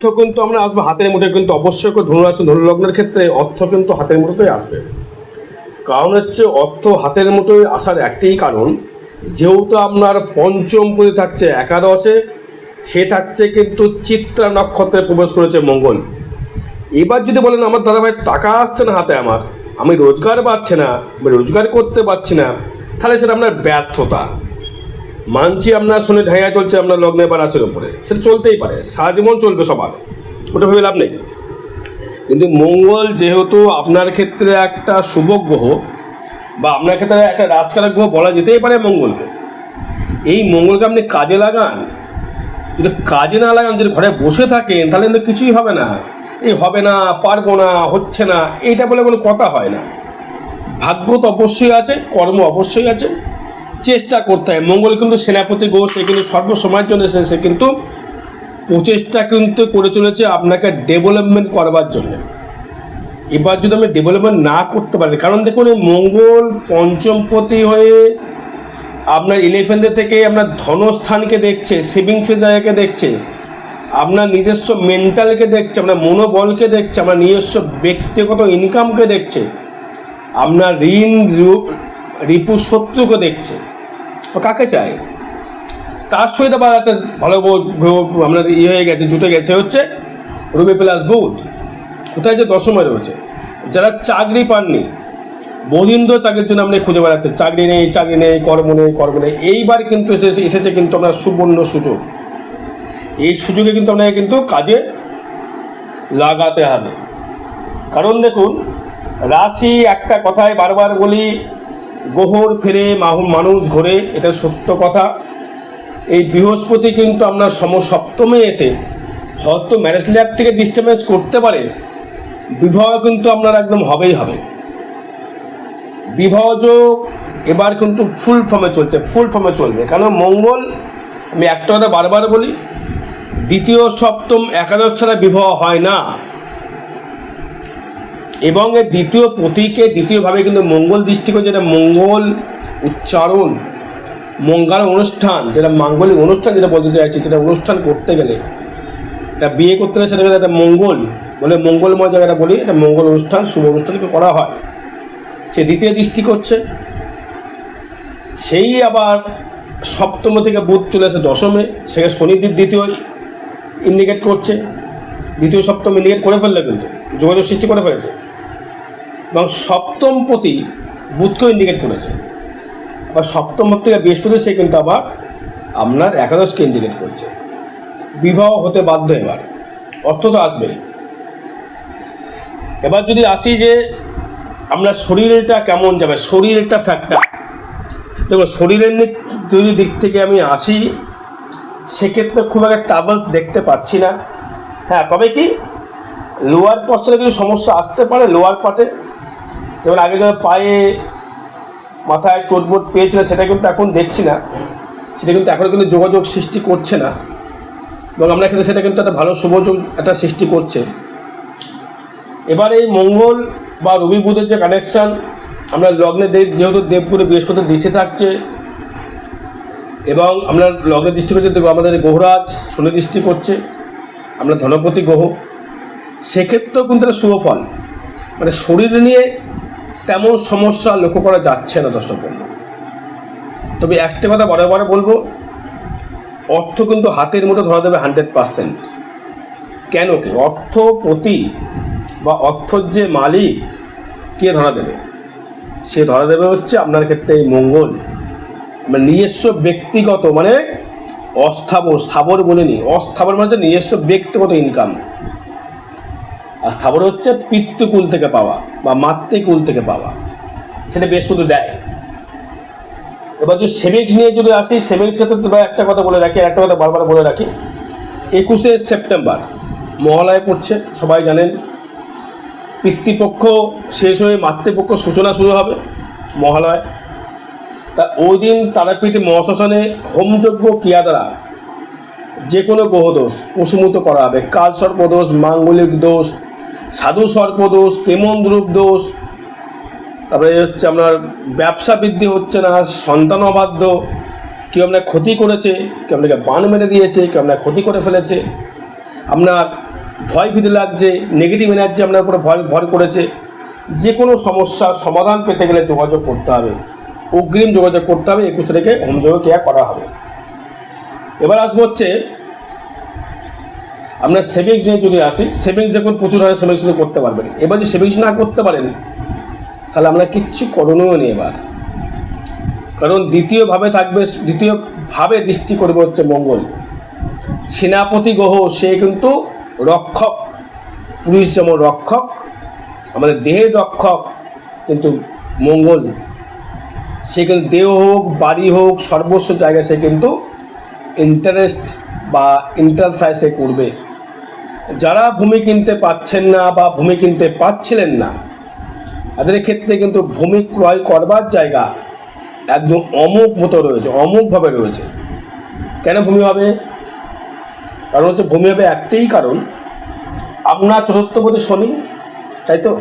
অর্থ কিন্তু আমরা আসবো হাতের মুঠে, কিন্তু অবশ্যই ধনুরাশি ধনুলগ্নের ক্ষেত্রে অর্থ কিন্তু হাতের মুঠোতেই আসবে। কারণ হচ্ছে অর্থ হাতের মুঠোয় আসার একটাই কারণ, যেহেতু আপনার পঞ্চম পদে থাকছে একাদশে, সে থাকছে কিন্তু চিত্রা নক্ষত্রে প্রবেশ করেছে মঙ্গল। এবার যদি বলেন আমার দাদাভাই টাকা আসছে না হাতে, আমি রোজগার পাচ্ছি না, আমি রোজগার করতে পারছি না, তাহলে সেটা আপনার ব্যর্থতা। মানছি আপনার শুনে ঢাইয়া চলছে আপনার লগ্নে বা রাশির উপরে, সেটা চলতেই পারে, সারা জীবন চলবে সবার, ওটা ভেবে লাভ নেই। কিন্তু মঙ্গল যেহেতু আপনার ক্ষেত্রে একটা শুভ গ্রহ, বা আপনার ক্ষেত্রে একটা রাজকারক গ্রহ বলা যেতেই পারে মঙ্গলকে, এই মঙ্গলকে আপনি কাজে লাগান। যদি কাজে না লাগান, যদি ঘরে বসে থাকেন, তাহলে কিন্তু কিছুই হবে না। এই হবে না, পারবো না, হচ্ছে না, এইটা বলে কোনো কথা হয় না। ভাগ্য তো অবশ্যই আছে, কর্ম অবশ্যই আছে, চেষ্টা করতে হয়। মঙ্গল কিন্তু সেনাপতি গ্রহ, সে কিন্তু সর্বসময়ের জন্য সে কিন্তু প্রচেষ্টা কিন্তু করে চলেছে আপনাকে ডেভেলপমেন্ট করবার জন্য। এবার যদি আমি ডেভেলপমেন্ট না করতে পারি, কারণ দেখুন এই মঙ্গল পঞ্চমপতি হয়ে আপনার 11 থেকে আপনার ধনস্থানকে দেখছে, সেভিংসের জায়গাকে দেখছে, আপনার নিজস্ব মেন্টালকে দেখছে, আপনার মনোবলকে দেখছে, আপনার নিজস্ব ব্যক্তিগত ইনকামকে দেখছে, আপনার ঋণ রিপু শত্রুকে দেখছে। তো কাকে চাই? তার সহিত আবার একটা ভালো আপনার হয়ে গেছে, জুটে গেছে হচ্ছে রবি প্লাস বুধ। কোথায় যে দশমে রয়েছে। যারা চাকরি পাননি, বহুদিন ধরে চাকরির জন্য আপনি খুঁজে বেড়াচ্ছেন, চাকরি নেই, কর্ম নেই, এইবার কিন্তু এসেছে কিন্তু আপনার সুবর্ণ সুযোগ। এই সুযোগে কিন্তু আপনাকে কিন্তু কাজে লাগাতে হবে। কারণ দেখুন, রাশি একটা কথায় বারবার বলি, গ্রহর ফেরে মানুষ ঘোরে, এটা সত্য কথা। এই বৃহস্পতি কিন্তু আপনার সপ্তমে এসে হয়তো ম্যারেজ লাইফ থেকে ডিস্টার্বেন্স করতে পারে, বিবাহ কিন্তু আপনার একদম হবেই হবে। বিবাহ যোগ এবার কিন্তু ফুল ফর্মে চলবে। কারণ মঙ্গল, আমি একটা কথা বারবার বলি, দ্বিতীয় সপ্তম একাদশ ছাড়া বিবাহ হয় না। এবং এর দ্বিতীয় প্রতীকে দ্বিতীয়ভাবে কিন্তু মঙ্গল দৃষ্টি করে, যেটা মঙ্গল উচ্চারণ, মঙ্গল অনুষ্ঠান, যেটা মাঙ্গলিক অনুষ্ঠান যেটা বলতে চাইছি, যেটা অনুষ্ঠান করতে গেলে, এটা বিয়ে করতে গেলে সেটা একটা মঙ্গল বলে, মঙ্গলময় জায়গাটা বলি, এটা মঙ্গল অনুষ্ঠান, শুভ অনুষ্ঠানকে করা হয়। সে দ্বিতীয় দৃষ্টি করছে, সেই আবার সপ্তম থেকে বুধ চলে আসে দশমে, সেখানে শনির দ্বিতীয় ইন্ডিকেট করছে, দ্বিতীয় সপ্তম ইন্ডিকেট করে ফেললে কিন্তু যোগাযোগ সৃষ্টি করে ফেলেছে। এবং সপ্তম প্রতি বুধকেও ইন্ডিকেট করেছে, আবার সপ্তম থেকে বৃহস্পতি সে কিন্তু আবার আপনার একাদশকে ইন্ডিকেট করছে। বিবাহ হতে বাধ্য। এবার অর্থ তো আসবেই। এবার যদি আসি যে আপনার শরীরটা কেমন যাবে, শরীরটা ফ্যাক্টর। দেখো শরীরের যদি দিক থেকে আমি আসি, সেক্ষেত্রে খুব একটা ট্রাবলস দেখতে পাচ্ছি না। হ্যাঁ, তবে কি লোয়ার পশ্চারে কিছু সমস্যা আসতে পারে, লোয়ার পার্টে, যেমন আগে যেমন পায়ে মাথায় চোটবোট পেয়েছিল, সেটা কিন্তু এখন দেখছি না, সেটা কিন্তু এখন কিন্তু যোগাযোগ সৃষ্টি করছে না। এবং আমরা কিন্তু সেটা কিন্তু একটা ভালো শুভযোগ একটা সৃষ্টি করছে। এবার এই মঙ্গল বা রবি বুধের যে কানেকশান, আমরা লগ্নে যেহেতু দেবগুরু বৃহস্পতির দৃষ্টি থাকছে, এবং আপনার লগ্নে দৃষ্টি করছে দেখবো আমাদের গ্রহরাজ শনি দৃষ্টি করছে, আমরা ধনপতি গ্রহ, সেক্ষেত্রেও কিন্তু একটা শুভ ফল। মানে শরীর নিয়ে তেমন সমস্যা লক্ষ্য করা যাচ্ছে না দর্শক বন্ধু। তবে একটা কথা বারে বলবো, অর্থ কিন্তু হাতের মুঠো ধরা দেবে 100%। কেন কি? অর্থপতি বা অর্থর যে মালিক, কে ধরা দেবে? সে ধরা দেবে হচ্ছে আপনার ক্ষেত্রে এই মঙ্গল। মানে নিজস্ব ব্যক্তিগত, মানে স্থাবর বলিনি, অস্থাবর মানে হচ্ছে নিজস্ব ব্যক্তিগত ইনকাম। আর স্থাবর হচ্ছে পিতৃকুল থেকে পাওয়া বা মাতৃকুল থেকে পাওয়া, সেটা বৃহস্পতি দেয়। এবার যদি সেভিংস নিয়ে যদি আসি, সেভিংস ক্ষেত্রে একটা কথা বলে রাখি, একটা কথা বারবার বলে রাখি, 21শে সেপ্টেম্বর মহালয়া পড়ছে, সবাই জানেন। পিতৃপক্ষ শেষ হয়ে মাতৃপক্ষ সূচনা শুরু হবে মহালয়। তা ওই দিন তারাপীঠে মহাশ্মশানে হোমযজ্ঞ ক্রিয়া দ্বারা যে কোনো গ্রহদোষ প্রশমিত করা হবে। কাল সর্পদোষ, মাঙ্গলিক দোষ, সাধু সর্পদোষ, কেমনদ্রুপ দোষ, তারপরে হচ্ছে আপনার ব্যবসা বৃদ্ধি হচ্ছে না, সন্তান অবাধ্য, কেউ আপনার ক্ষতি করেছে, কেউ আপনাকে বান মেরে দিয়েছে, কেউ আপনার ক্ষতি করে ফেলেছে, আপনার ভয় ভীতি লাগছে, নেগেটিভ এনার্জি আপনার উপরে ভর করেছে, যে কোনো সমস্যার সমাধান পেতে গেলে যোগাযোগ করতে হবে, অগ্রিম যোগাযোগ করতে হবে। 21 তারিখে হোমযোগ ক্রিয়া করা হবে। এবার আসবো হচ্ছে আপনার সেভিংস নিয়ে যদি আসি, সেভিংস দেখুন প্রচুর হারে সেভিংস করতে পারবেন। এবার যদি সেভিংস না করতে পারেন তাহলে আমরা কিচ্ছু করণীয় নেই এবার, কারণ দ্বিতীয়ভাবে দৃষ্টি করবে হচ্ছে মঙ্গল, সেনাপতি গ্রহ, সে কিন্তু রক্ষক, পুরুষ যেমন রক্ষক, আমাদের দেহের রক্ষক কিন্তু মঙ্গল, সে কিন্তু দেহ হোক, বাড়ি হোক, সর্বস্ব জায়গায় সে কিন্তু ইন্টারেস্ট বা ইন্টারফেয়ার করবে। যারা ভূমি কিনতে পাচ্ছেন না বা ভূমি কিনতে পাচ্ছিলেন না, তাদের ক্ষেত্রে কিন্তু ভূমি ক্রয় করবার জায়গা একদম অমুক মতো রয়েছে, অমুকভাবে রয়েছে। কেন ভূমি হবে? কারণ হচ্ছে ভূমি হবে একটাই কারণ, আপনার চতুর্থপতি শনি, তাই তো?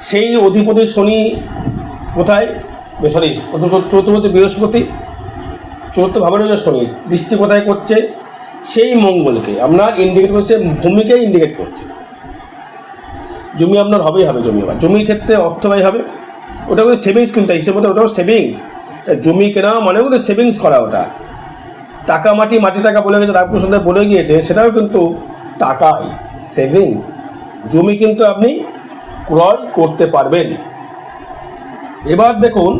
সেই অধিপতি শনি কোথায়? চতুর্থপতি বৃহস্পতি, চতুর্থ ভাবে রয়েছে শনি, দৃষ্টি কোথায় করছে? সেই মঙ্গলকে আপনার ইন্ডিকেট করছে, ভূমিকে ইন্ডিকেট করছে। জমি আপনার হবেই হবে, জমি আবার জমির ক্ষেত্রে অর্থব্যয় হবে। ওটা কিন্তু সেভিংস, কিন্তু হিসেবে ওটাও সেভিংস। জমি কেনা মানে কিন্তু সেভিংস করা, ওটা টাকা মাটি টাকা বলে গেছে, রামকৃষ্ণ বলে গিয়েছে, সেটাও কিন্তু টাকাই, সেভিংস। জমি কিন্তু আপনি ক্রয় করতে পারবেন। এবার দেখুন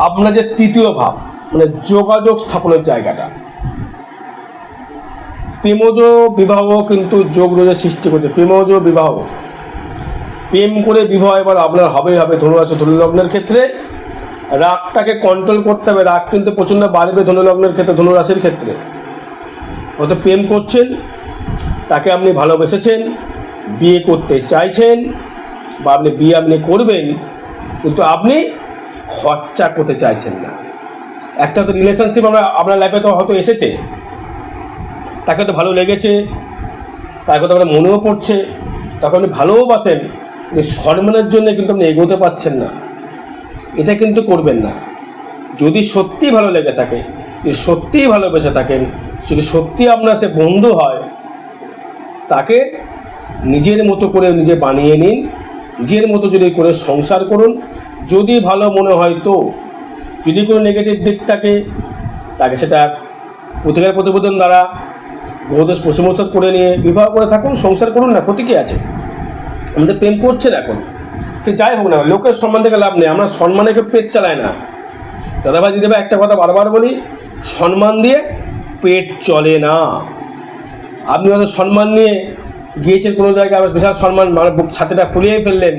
আপনার যে তৃতীয় ভাব, মানে যোগাযোগ স্থাপনের জায়গাটা, প্রেমজ বিবাহ কিন্তু যোগ রোজের সৃষ্টি করছে। প্রেমজ বিবাহ, প্রেম করে বিবাহ এবার আপনার হবেই হবে। ধনুরাশি, ধনুলগ্নের ক্ষেত্রে রাগটাকে কন্ট্রোল করতে হবে। রাগ কিন্তু প্রচণ্ড বাড়বে ধনুলগ্নের ক্ষেত্রে, ধনুরাশির ক্ষেত্রে। হয়তো প্রেম করছেন, তাকে আপনি ভালোবেসেছেন, বিয়ে করতে চাইছেন, বা আপনি বিয়ে করবেন, কিন্তু আপনি খরচা করতে চাইছেন না। একটা তো রিলেশনশিপ আপনার লাইফে তো হয়তো এসেছে, তাকে তো ভালো লেগেছে, তার কথা আপনার মনেও পড়ছে, তাকে আপনি ভালোবাসেন, কিন্তু সম্মানের জন্য কিন্তু আপনি এগোতে পারছেন না। এটা কিন্তু করবেন না। যদি সত্যি ভালো লেগে থাকে, যদি সত্যিই ভালোবেসে থাকেন, যদি সত্যি আপনার সে বন্ধু হয়, তাকে নিজের মতো করে নিজে বানিয়ে নিন, নিজের মতো যদি করে সংসার করুন। যদি ভালো মনে হয় তো, যদি কোনো নেগেটিভ দিক থাকে, তাকে সেটা প্রতিকার প্রতিবেদন দ্বারা গ্রহদোষ প্রশমোচ্ছেদ করে নিয়ে বিবাহ করে থাকুন, সংসার করুন না, ক্ষতি কী আছে? আমাদের প্রেম করছেন এখন, সে যাই হোক না, লোকের সম্মান থেকে লাভ নেই। আমরা সম্মানে কেউ পেট চালায় না। দাদাভাই দিদিভাই একটা কথা বারবার বলি, সম্মান দিয়ে পেট চলে না। আপনি হয়তো সম্মান নিয়ে গিয়েছেন কোনো জায়গায়, বিশাল সম্মান, মানে বুক ছাতিটা ফুলিয়ে ফেললেন,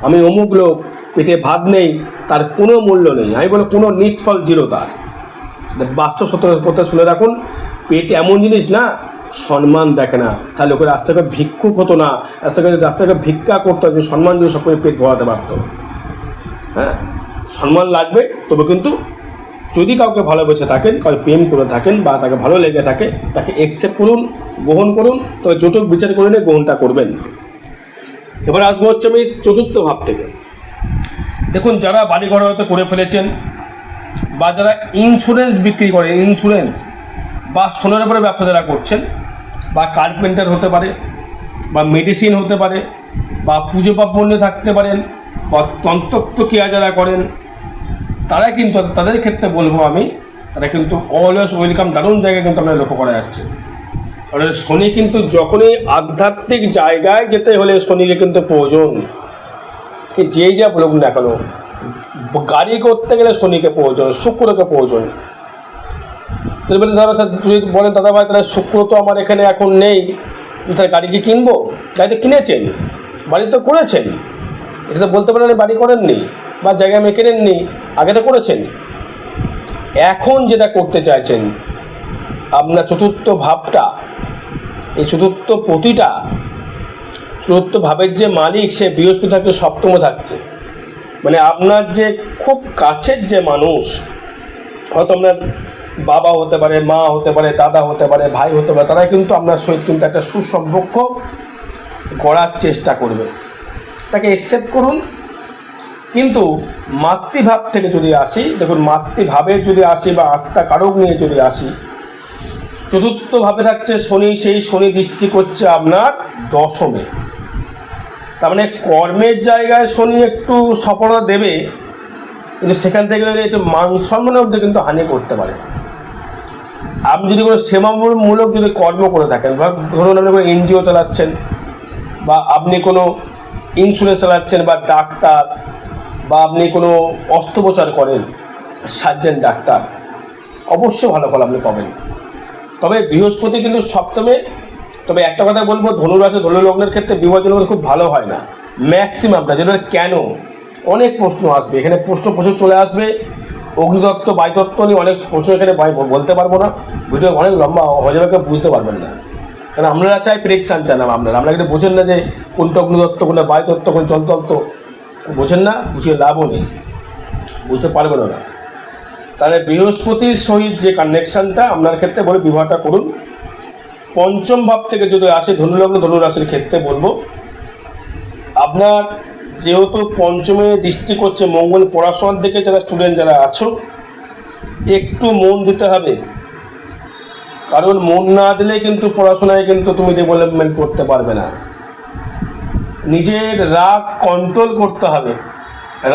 আমি অমুক লোক, পেটে ভাত নেই, তার কোনো মূল্য নেই। আমি বলো কোনো নিটফল জিরো তার। বাস্তব সত্য কথা শুনে রাখুন, পেট এমন জিনিস না, সম্মান দেখে না। তাহলে লোকের রাস্তাকে ভিক্ষুক হতো না, রাস্তাকে ভিক্ষা করতে হয়, যে সম্মান যদি সকলে পেট ভরাতে পারত। হ্যাঁ, সম্মান লাগবে, তবে কিন্তু যদি কাউকে ভালোবেসে থাকেন, কাউকে প্রেম করে থাকেন, বা তাকে ভালো লেগে থাকে, তাকে অ্যাকসেপ্ট করুন, গ্রহণ করুন, তবে যৌতুক বিচার করে নিয়ে গ্রহণটা করবেন। এবার আসবো হচ্ছে আমি চতুর্থ ভাব থেকে। দেখুন, যারা বাড়িঘর হয়তো করে ফেলেছেন, বা যারা ইন্স্যুরেন্স বিক্রি করে, ইন্স্যুরেন্স বা সোনার উপরে ব্যবসা যারা করছেন, বা কার্পেন্টার হতে পারে, বা মেডিসিন হতে পারে, বা পুজো পার্বণ থাকতে পারেন, বা তন্ত্রক্রিয়া যারা করেন, তারা কিন্তু, তাদের ক্ষেত্রে বলবো আমি, তারা কিন্তু অলওয়েজ ওয়েলকাম, দারুণ জায়গায় কিন্তু আপনার লক্ষ্য করা যাচ্ছে। কারণ শনি কিন্তু যখনই আধ্যাত্মিক জায়গায় যেতে হলে শনিকে কিন্তু প্রয়োজন। কি যেই যা বলুক না কেন, গাড়ি করতে গেলে শনিকে প্রয়োজন, শুক্রকে প্রয়োজন। যদি বলেন দাদা ভাই তাহলে শুক্র তো আমার এখানে এখন নেই, তাহলে গাড়ি কি কিনবো? গাড়ি তো কিনেছেন, বাড়ি তো করেছেন, এটা তো বলতে পারেন বাড়ি করেননি বা জায়গা আমি কেনেননি, আগে তো করেছেন। এখন যেটা করতে চাইছেন, আপনার চতুর্থ ভাবটা, এই চতুর্থ পতিটা, চতুর্থ ভাবের যে মালিক, সে বৃহস্পতি থাকছে, সপ্তম থাকছে। মানে আপনার যে খুব কাছের যে মানুষ, হয়তো আপনার বাবা হতে পারে, মা হতে পারে, দাদা হতে পারে, ভাই হতে পারে, তারা কিন্তু আপনার সহিত কিন্তু একটা সুসম্পর্ক গড়ার চেষ্টা করবে। তাকে অ্যাকসেপ্ট করুন। কিন্তু মাতৃভাব থেকে যদি আসি, দেখুন মাতৃভাবের যদি আসি বা আত্মা কারক নিয়ে যদি আসি, চতুর্থভাবে থাকছে শনি, সেই শনি দৃষ্টি করছে আপনার দশমে। তার মানে কর্মের জায়গায় শনি একটু সফলতা দেবে, কিন্তু সেখান থেকে একটু মান সম্মানের মধ্যে কিন্তু হানি করতে পারে। আপনি যদি কোনো সেবামূলক যদি কর্ম করে থাকেন, বা ধরুন আপনি কোনো এনজিও চালাচ্ছেন, বা আপনি কোনো ইন্স্যুরেন্স চালাচ্ছেন, বা ডাক্তার, বা আপনি কোনো অস্ত্রোপচার করেন, সার্জেন ডাক্তার, অবশ্যই ভালো ফল আপনি পাবেন। তবে বৃহস্পতি কিন্তু সপ্তমে। তবে একটা কথা বলবো, ধনুরাশি ধনুলগ্নের ক্ষেত্রে বিবাহের জন্য খুব ভালো হয় না ম্যাক্সিমামটা। যেটা কেন, অনেক প্রশ্ন আসবে এখানে, প্রশ্ন প্রচুর চলে আসবে। অগ্নিতত্ত্ব বায়ুতত্ত্ব নিয়ে অনেক প্রশ্ন এখানে বলতে পারবো না, ভিডিও অনেক লম্বা হয়ে যাবে, কেউ বুঝতে পারবেন না। কারণ আপনারা চাই প্রেডিকশান চান, আপনারা কিন্তু বোঝেন না যে কোনটা অগ্নিতত্ত্ব, কোনটা বায়ুতত্ত্ব, কোন জলতত্ত্ব, বোঝেন না, বুঝিয়ে লাভও নেই, বুঝতে পারবেন না। তাহলে বৃহস্পতির সহিত যে কানেকশানটা আপনার ক্ষেত্রে বলে বিবাহটা করুন। পঞ্চম ভাব থেকে যদি আসে ধনুলগ্ন ধনুরাশির ক্ষেত্রে বলবো, আপনার যেহেতু পঞ্চমে দৃষ্টি করছে মঙ্গল, পড়াশোনার দিকে যারা স্টুডেন্ট যারা আছো একটু মন দিতে হবে। কারণ মন না দিলে কিন্তু পড়াশোনায় কিন্তু তুমি ডেভেলপমেন্ট করতে পারবে না। নিজের রাগ কন্ট্রোল করতে হবে।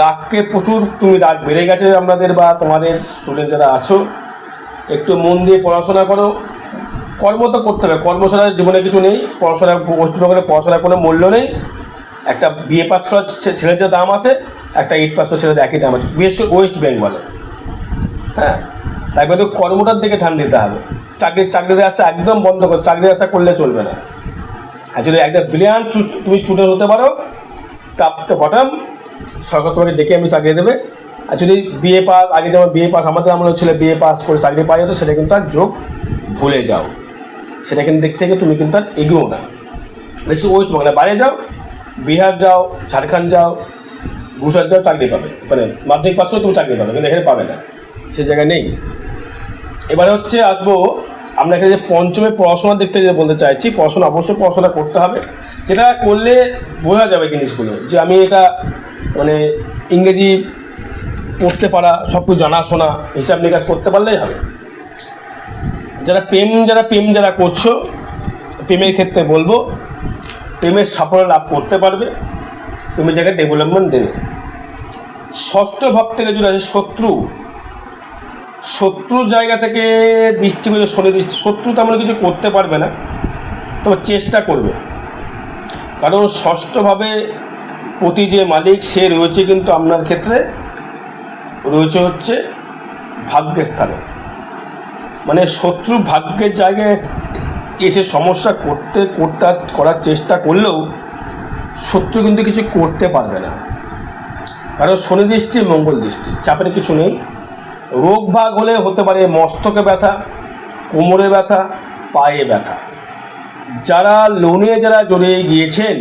রাগকে প্রচুর, তুমি রাগ বেড়ে গেছে আপনাদের বা তোমাদের স্টুডেন্ট যারা আছো, একটু মন দিয়ে পড়াশোনা করো। কর্ম তো করতে হবে, কর্ম ছাড়া জীবনে কিছু নেই। পড়াশোনা পশ্চিমবঙ্গের পড়াশোনার কোনো মূল্য নেই। একটা বিএ পাস করা ছেলের যে দাম আছে, একটা 8 পাস করা ছেলের একই দাম আছে, বিশেষ করে ওয়েস্ট বেঙ্গলে। হ্যাঁ, তাই বলে কর্মটার দিকে ধ্যান দিতে হবে। চাকরিতে আসা একদম বন্ধ করো, চাকরি আশা করলে চলবে না। আর যদি একটা ব্রিলিয়ান্ট তুমি স্টুডেন্ট হতে পারো, টপ টু বটম, সরকার তোমাকে ডেকে আমি চাকরি দেবে। আর যদি বিএ পাস, আগে যেমন বিএ পাস, আমাদের আমরা ছেলে বিএ পাস করে চাকরি পাই যেত, সেটা কিন্তু আর যোগ ভুলে যাও। সেটা কিন্তু দিক থেকে তুমি কিন্তু আর এগিয়েও না। বেশি ওয়েস্ট বাংলা বাইরে যাও, বিহার যাও, ঝাড়খণ্ড যাও, গুজরাট যাও, চাকরি পাবে। মানে মাধ্যমিক পাস করে তুমি চাকরি পাবে, কিন্তু এখানে পাবে না, সে জায়গায় নেই। এবারে হচ্ছে আসবো আপনাকে যে পঞ্চমে পড়াশোনার দিক থেকে যে বলতে চাইছি, পড়াশোনা অবশ্যই পড়াশোনা করতে হবে। যেটা করলে বোঝা যাবে জিনিসগুলো, যে আমি এটা মানে ইংরেজি পড়তে পারা, সব কিছু জানাশোনা, হিসাব নিকাশ করতে পারলেই হবে। যারা প্রেম যারা করছো, প্রেমের ক্ষেত্রে বলবো প্রেমের সাফল্য লাভ করতে পারবে, তুমি জায়গায় ডেভেলপমেন্ট দেবে। ষষ্ঠ ভাব থেকে যদি আছে শত্রুর জায়গা থেকে দৃষ্টি করে শনি দৃষ্টি, শত্রু তেমন কিছু করতে পারবে না, তবে চেষ্টা করবে। কারণ ষষ্ঠভাবে প্রতি যে মালিক সে রয়েছে কিন্তু আপনার ক্ষেত্রে রয়েছে হচ্ছে ভাগ্যের স্থানে। মানে শত্রু ভাগ্যের জায়গায় এসে সমস্যা করার চেষ্টা করলেও শত্রু কিন্তু কিছু করতে পারবে না। কারণ শনি দৃষ্টি মঙ্গল দৃষ্টি, চাপের কিছু নেই। রোগ ভাগ হলে হতে পারে মস্তকে ব্যথা, কোমরে ব্যথা, পায়ে ব্যথা। যারা যারা জড়িয়ে গিয়েছেন,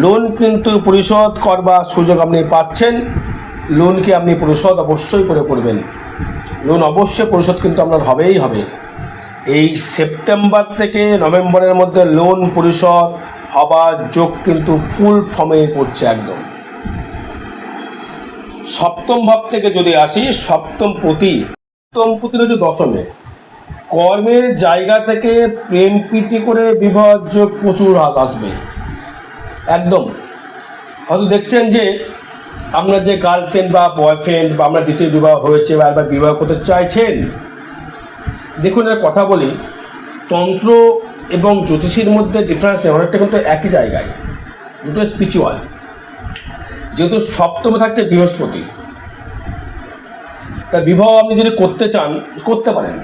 লোন কিন্তু পরিশোধ করবার সুযোগ আপনি পাচ্ছেন। লোনকে আপনি পরিশোধ অবশ্যই করবেন। লোন অবশ্যই পরিশোধ কিন্তু আপনার হবেই হবে। এই সেপ্টেম্বর থেকে নভেম্বরের মধ্যে লোন পরিশোধ হবার যোগ কিন্তু ফুল ফর্মে করছে একদম। সপ্তম ভাব থেকে যদি আসি, সপ্তম পতি হচ্ছে দশমে। কর্মের জায়গা থেকে প্রেম প্রীতি করে বিবাহ যোগ প্রচুর আসবে একদম। হয়তো দেখছেন যে আপনার যে গার্লফ্রেন্ড বা বয়ফ্রেন্ড বা আপনার দ্বিতীয় বিবাহ হয়েছে বা একবার বিবাহ করতে চাইছেন, দেখুন একটা কথা বলি, তন্ত্র এবং জ্যোতিষীর মধ্যে ডিফারেন্স নেই, অনেকটা কিন্তু একই জায়গায়, দুটো স্পিরিচুয়াল। যেহেতু সপ্তমে থাকছে বৃহস্পতি, তা বিবাহ আপনি যদি করতে চান করতে পারেন।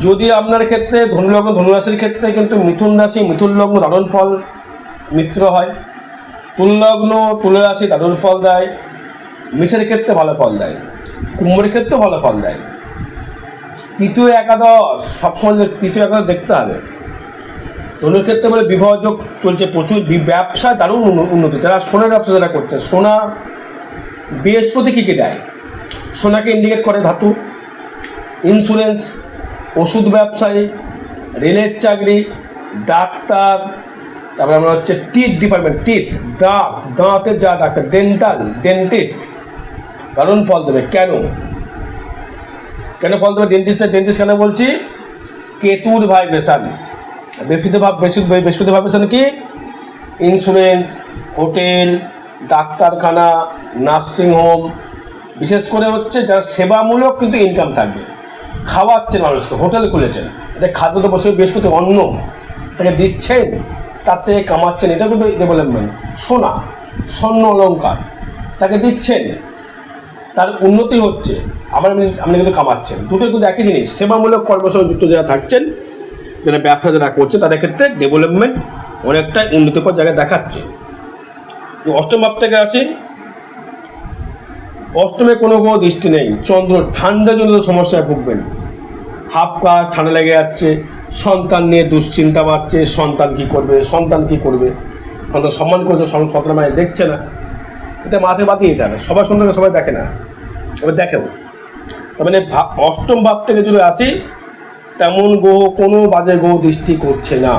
যদি আপনার ক্ষেত্রে ধনুলগ্ন ধনুরাশির ক্ষেত্রে কিন্তু মিথুন রাশি, মিথুন লগ্ন দারুণ ফল মিত্র হয়, তুললগ্ন তুলারাশি দারুণ ফল দেয়, মেষের ক্ষেত্রে ভালো ফল দেয়, কুম্ভের ক্ষেত্রেও ভালো ফল দেয়। তৃতীয় একাদশ সবসময় তৃতীয় একাদশ দেখতে হবে। ধনুর ক্ষেত্রে বলে বিবাহ যোগ চলছে প্রচুর, ব্যবসা দারুণ উন্নতি। যারা সোনার ব্যবসা যারা করছে, সোনা বৃহস্পতি কী কী দেয়, সোনাকে ইন্ডিকেট করে ধাতু, ইন্স্যুরেন্স, ওষুধ ব্যবসায়ী, রেলের চাকরি, ডাক্তার, তারপরে আমরা হচ্ছে টিথ ডিপার্টমেন্ট, দাঁতের যা ডাক্তার, ডেন্টিস্ট দারুণ ফল দেবে। কেন ফল দেবে ডেন্টিস্ট কেন বলছি, কেতুর ভাইব্রেশন। বৃহস্পতি ভাইব্রেশন কি? ইন্স্যুরেন্স, হোটেল, ডাক্তারখানা, নার্সিংহোম, বিশেষ করে হচ্ছে যারা সেবামূলক কিন্তু ইনকাম থাকবে, খাওয়াচ্ছেন মানুষকে, হোটেল খুলেছেন, এটা খাদ্য তো বসে বৃহস্পতি অন্ন তাকে দিচ্ছেন, তার থেকে কামাচ্ছেন, এটা কিন্তু ডেভেলপমেন্ট। সোনা, স্বর্ণ অলঙ্কার তাকে দিচ্ছেন, তার উন্নতি হচ্ছে, আবার আপনি কিন্তু কামাচ্ছেন, দুটো কিন্তু একই জিনিস। সেবামূলক কর্মসঙ্গে যুক্ত যারা থাকছেন, যারা ব্যবসা যারা করছে, তাদের ক্ষেত্রে ডেভেলপমেন্ট অনেকটা উন্নতিকর জায়গায় দেখাচ্ছে। অষ্টম ভাব থেকে আসি, অষ্টমে কোনো দৃষ্টি নেই, চন্দ্র, ঠান্ডার জন্য সমস্যায় ভুগবেন, হাফ কাজ, ঠান্ডা লেগে যাচ্ছে, সন্তান নিয়ে দুশ্চিন্তা বাড়ছে, সন্তান কি করবে, সন্তান সম্মান করছে, সন্তান মানে দেখছে না, এটা মাথায় বাদ দিয়ে থাকে। সবার সন্তানকে সবাই দেখে না, এবার দেখেও। তার মানে অষ্টম ভাব থেকে যদি আসি, তেমন গ্রহ কোনো বাজে গ্রহ দৃষ্টি করছে না,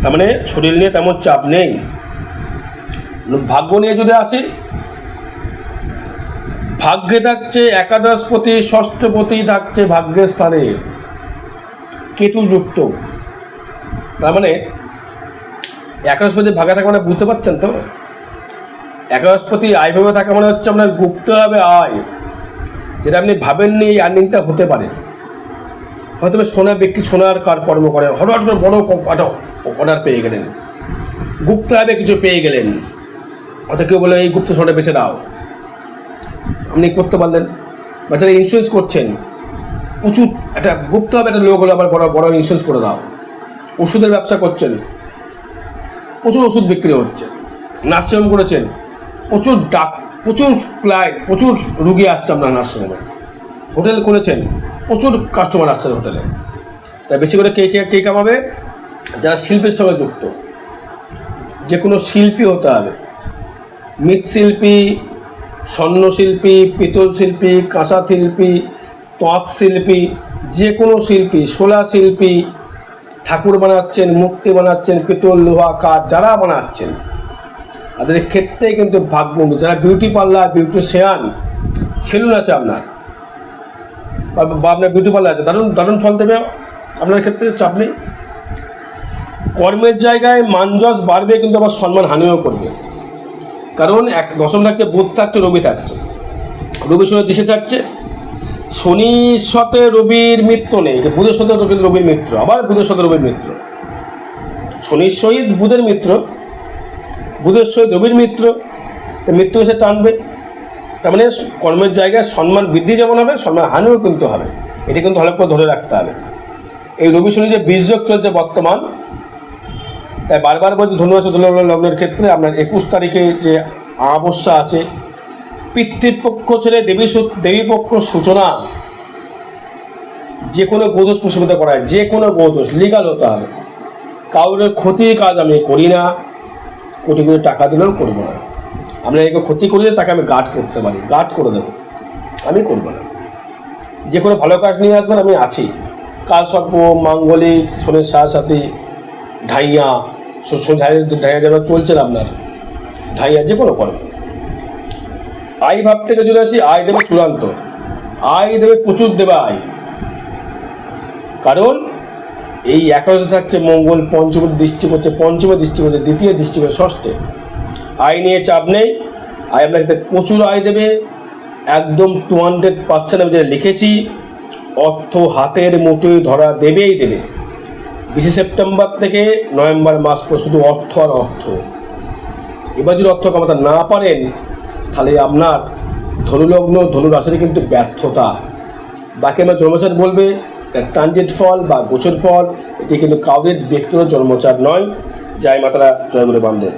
তার মানে শরীর নিয়ে তেমন চাপ নেই। ভাগ্য নিয়ে যদি আসি, ভাগ্যে থাকছে একাদশপতি, ষষ্ঠপতি থাকছে ভাগ্যের স্থানে কেতুযুক্ত। তার মানে একাদশপতি ভাগ্যে থাকা মানে বুঝতে পারছেন তো, একাদশপতি আয়ভাবে থাকা মানে হচ্ছে আপনার গুপ্তভাবে আয়, যেটা আপনি ভাবেননি এই আর্নিংটা হতে পারে। হয়তো সোনা ব্যক্তি সোনার কর্ম করেন, হঠাৎ করে বড় অর্ডার পেয়ে গেলেন, গুপ্তভাবে কিছু পেয়ে গেলেন, হয়তো কেউ বলে এই গুপ্ত সোনাটা বেছে দাও, আপনি করতে পারলেন। বা যারা ইন্স্যুরেন্স করছেন, প্রচুর একটা গুপ্তভাবে একটা লোক হলো আবার বড় ইন্স্যুরেন্স করে দাও। ওষুধের ব্যবসা করছেন, প্রচুর ওষুধ বিক্রি হচ্ছে। নার্সিংহোম করেছেন, প্রচুর ক্লায়েন্ট, প্রচুর রুগী আসছে আপনার নার্সিংহোমে। হোটেল করেছেন, প্রচুর কাস্টমার আসছে হোটেলে। তাই বেশি করে কে কামাবে? যারা শিল্পের সঙ্গে যুক্ত, যে কোনো শিল্পী হতে হবে, মৃৎশিল্পী, স্বর্ণশিল্পী, পিতল শিল্পী, কাঁসা শিল্পী, তাঁত শিল্পী, যে কোনো শিল্পী, শোলা শিল্পী, ঠাকুর বানাচ্ছেন, মূর্তি বানাচ্ছেন, পিতল, লোহা, কাঠ যারা বানাচ্ছেন, তাদের ক্ষেত্রে কিন্তু ভাগ্য। যারা বিউটি পার্লার, বিউটিশিয়ান, সেলুন আছে আপনার, বা আপনার বিউটি পার্লার আছে, দারুণ ফল দেবে আপনার ক্ষেত্রে, চাপ নেই। কর্মের জায়গায় মানযশ বাড়বে, কিন্তু আবার সম্মান হানিও করবে। কারণ দশম থাকছে, বুধ থাকছে, রবি থাকছে, রবির সঙ্গে দৃষ্টি থাকছে। শনির সাথে রবির মিত্র নেই, বুধের সাথে রবির মিত্র, আবার বুধের সাথে রবির মিত্র, শনির সহিত বুধের মিত্র, বুধের সহিত রবির মিত্র, মিত্র এসে টানবে। তার মানে কর্মের জায়গায় সম্মান বৃদ্ধি যেমন হবে, সম্মান হানিও কিন্তু হবে, এটা কিন্তু ভালো করে ধরে রাখতে হবে। এই রবি শনি যে বীজযোগ চলছে বর্তমান, তাই বারবার বলছি ধনুরাশি লগ্নের ক্ষেত্রে আপনার 21 তারিখে যে অমাবস্যা আছে, পিতৃপক্ষ ছেড়ে দেবীপক্ষ সূচনা, যে কোনো গোদোষ প্রশমিত করা হয়, যে কোনো গোদোষ লিগাল হতে হবে। কারোর ক্ষতির কাজ আমি করি না, কোটি কোটি টাকা দিলেও করবো না। আমরা একে ক্ষতি করিলে তাকে আমি গার্ড করতে পারি, গার্ড করে দেবো, আমি করবো না। যে কোনো ভালো কাজ নিয়ে আসবেন, আমি আছি। কাল সর্প, মাঙ্গলিক, শনির সাথী, ঢাইয়া, ঢাইয়া যেন চলছেন আপনার, ঢাইয়া যে কোনো কর্ম। আয় ভাব থেকে চলে আসি, আয় দেবে চূড়ান্ত, আয় দেবে, প্রচুর দেবে আয়। কারণ এই একাদশে থাকছে মঙ্গল, পঞ্চমে দৃষ্টি করছে, দ্বিতীয় দৃষ্টি করছে ষষ্ঠে। আয় নিয়ে চাপ নেই, আয় আপনাকে প্রচুর আয় দেবে, একদম 200% আমি যেটা লিখেছি, অর্থ হাতের মুঠোয় ধরা দেবেই দেবে। 20 সেপ্টেম্বর থেকে নভেম্বর মাস পর শুধু অর্থ আর অর্থ। এবার যদি অর্থ কামাতে না পারেন, তাহলে আপনার ধনুলগ্ন, ধনুরাশির কিন্তু ব্যর্থতা। বাকি আমার জন্মচার বলবে ট্রানজিট ফল বা গোচর ফল, এটি কিন্তু কাউরের ব্যক্তিগত জন্মচার নয়। জয় মাতারা, জয় গুরু বামদেব।